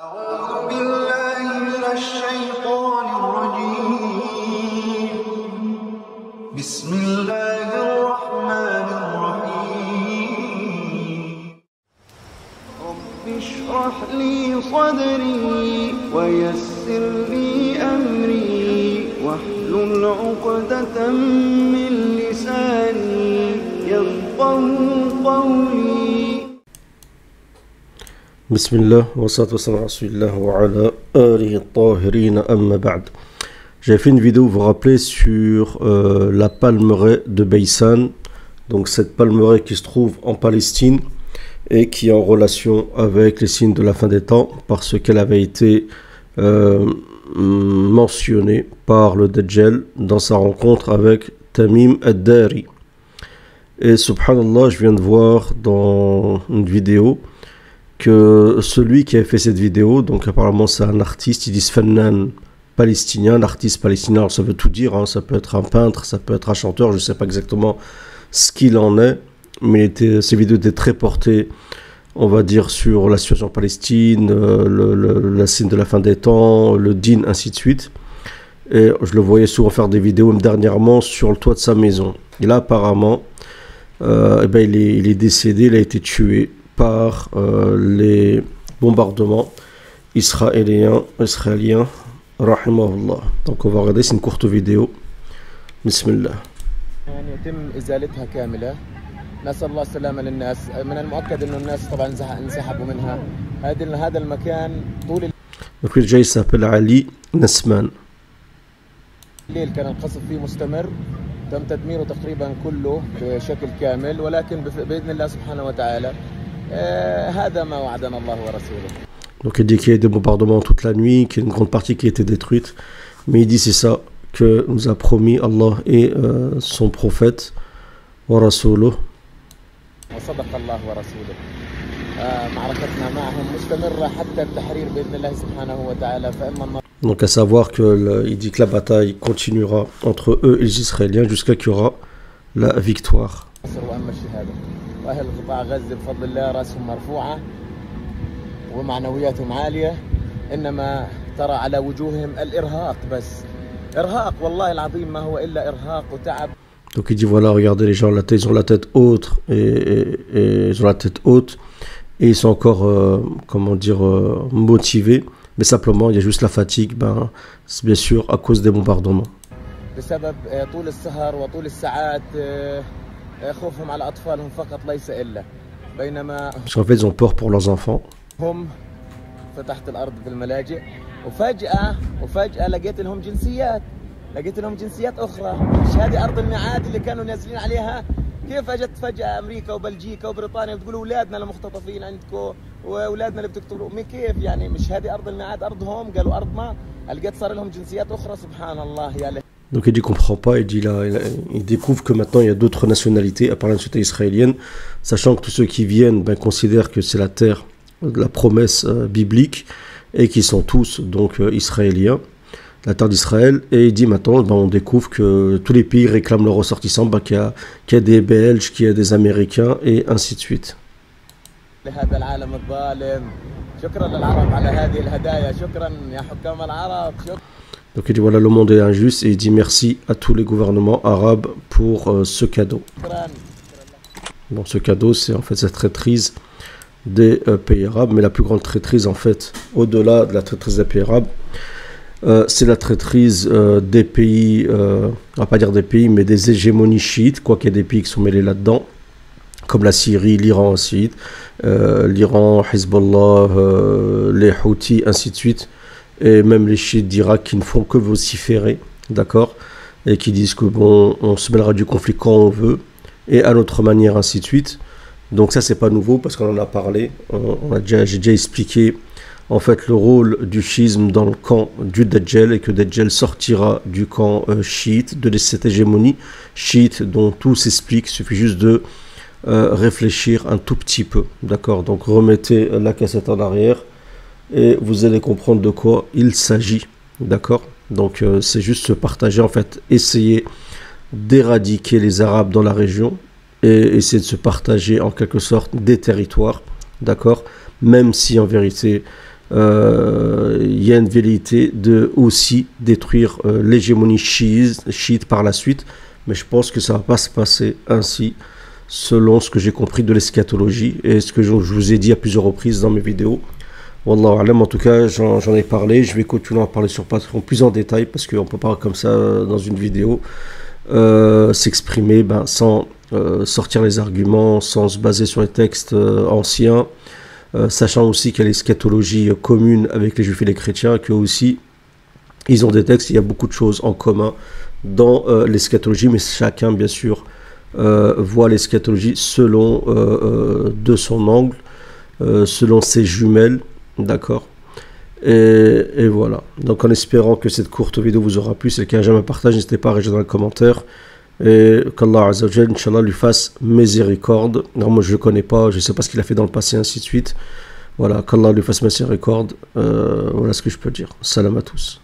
أعوذ بالله من الشيطان الرجيم بسم الله الرحمن الرحيم رب اشرح لي صدري ويسر لي أمري واحلل عقدة من لساني يفقهوا قولي Bismillah, wa salatu wa salam ala rasulillah wa ala alihi at-tahirin amma ba'd. J'avais fait une vidéo, vous vous rappelez, sur la palmeraie de Baysan, donc cette palmeraie qui se trouve en Palestine et qui est en relation avec les signes de la fin des temps parce qu'elle avait été mentionnée par le Dajjal dans sa rencontre avec Tamim ad-Dari. Et subhanallah, je viens de voir dans une vidéo que celui qui a fait cette vidéo, donc apparemment c'est un artiste, ils disent Fannan palestinien, l'artiste palestinien, alors ça veut tout dire, hein, ça peut être un peintre, ça peut être un chanteur, je ne sais pas exactement ce qu'il en est, mais ces vidéos étaient très portées, on va dire, sur la situation en Palestine, la scène de la fin des temps, le din, ainsi de suite. Et je le voyais souvent faire des vidéos, même dernièrement, sur le toit de sa maison. Et là, apparemment, il est décédé, il a été tué par les bombardements israéliens, rahimahullah. Donc on va regarder, c'est une courte vidéo. Bismillah. يتم ازالتها كامله. نسال الله السلامه للناس. من المؤكد انه الناس طبعا انسحبوا منها. هذا المكان طول Donc lui déjà il s'appelle Ali Nasman. الليل كان القصف فيه مستمر. تم تدميره تقريبا كله بشكل كامل ولكن باذن الله سبحانه وتعالى هذا ما وعدنا الله ورسوله. Donc il dit qu'il y a eu des bombardements toute la nuit, qu'il y a une grande partie qui a été détruite, mais il dit c'est ça que nous a promis Allah et son prophète wa rasuluh. وصدق الله ورسوله. معركتنا معهم مستمرة حتى التحرير بإذن الله سبحانه وتعالى فإما. Donc à savoir que il dit que la bataille continuera entre eux et les Israéliens jusqu'à qu'il y aura la victoire. وأهل قطاع غزة بفضل الله رأسهم مرفوعة ومعنوياتهم عالية إنما ترى على وجوههم الإرهاق بس إرهاق والله العظيم ما هو إلا إرهاق وتعب. Donc il dit voilà, regardez les gens, ils ont la tête haute et ils ont la tête haute et ils sont encore comment dire motivés, mais simplement il y a juste la fatigue, c'est bien sûr à cause des bombardements. بسبب طول السهر وطول الساعات خوفهم على أطفالهم فقط ليس إلا بينما. Parce qu'en fait ils ont peur pour leurs enfants. هم فتحت الأرض في الملاجئ وفجأة لقيت لهم جنسيات أخرى. مش هذه أرض الميعاد اللي كانوا نازلين عليها. كيف أجت فجأة أمريكا وبلجيكا وبريطانيا وتقولوا أولادنا المختطفين عندكم وأولادنا اللي بتقتلوا كيف يعني مش هذه أرض الميعاد أرضهم قالوا أرضنا لقيت صار لهم جنسيات أخرى سبحان الله يا له. Donc il dit qu'il ne comprend pas, il découvre que maintenant il y a d'autres nationalités à part la nationalité israélienne, sachant que tous ceux qui viennent considèrent que c'est la terre de la promesse biblique et qui sont tous donc israéliens, la terre d'Israël, et il dit maintenant on découvre que tous les pays réclament leurs ressortissants, qu'il y a des Belges, qu'il y a des Américains et ainsi de suite. Donc il dit voilà, le monde est injuste et il dit merci à tous les gouvernements arabes pour ce cadeau. Bon, ce cadeau c'est en fait cette traîtrise des pays arabes, mais la plus grande traîtrise en fait, au-delà de la traîtrise des pays arabes, c'est la traîtrise des pays, on va pas dire des pays, mais des hégémonies chiites, quoiqu'il y ait des pays qui sont mêlés là-dedans, comme la Syrie, l'Iran aussi, l'Iran, Hezbollah, les Houthis, ainsi de suite. Et même les chiites d'Irak qui ne font que vociférer, d'accord, et qui disent que bon, on se mêlera du conflit quand on veut, et à notre manière, ainsi de suite. Donc ça, c'est pas nouveau, parce qu'on en a parlé, j'ai déjà expliqué, en fait, le rôle du chiisme dans le camp du Dajjal, et que Dajjal sortira du camp chiite, de cette hégémonie chiite dont tout s'explique, il suffit juste de réfléchir un tout petit peu, d'accord. Donc remettez la cassette en arrière, et vous allez comprendre de quoi il s'agit, d'accord. Donc c'est juste se partager, en fait, essayer d'éradiquer les Arabes dans la région et essayer de se partager en quelque sorte des territoires, d'accord, même si en vérité il y a une velléité de aussi détruire l'hégémonie chiite par la suite, mais je pense que ça va pas se passer ainsi selon ce que j'ai compris de l'eschatologie et ce que je vous ai dit à plusieurs reprises dans mes vidéos. Wallahu alam, en tout cas j'en ai parlé, je vais continuer à en parler sur Patreon plus en détail parce qu'on peut pas comme ça dans une vidéo s'exprimer sans sortir les arguments, sans se baser sur les textes anciens, sachant aussi qu'il y a l'eschatologie commune avec les juifs et les chrétiens, qu'eux aussi ils ont des textes, il y a beaucoup de choses en commun dans l'eschatologie, mais chacun bien sûr voit l'eschatologie selon de son angle, selon ses jumelles, d'accord, et voilà. Donc en espérant que cette courte vidéo vous aura plu, c'est le cas, jamais partage, n'hésitez pas à réagir dans les commentaires, et qu'Allah Azza wa Jal, Inch'Allah, lui fasse miséricorde. Non, moi je le connais pas, je sais pas ce qu'il a fait dans le passé, ainsi de suite. Voilà, qu'Allah lui fasse miséricorde, voilà ce que je peux dire. Salam à tous.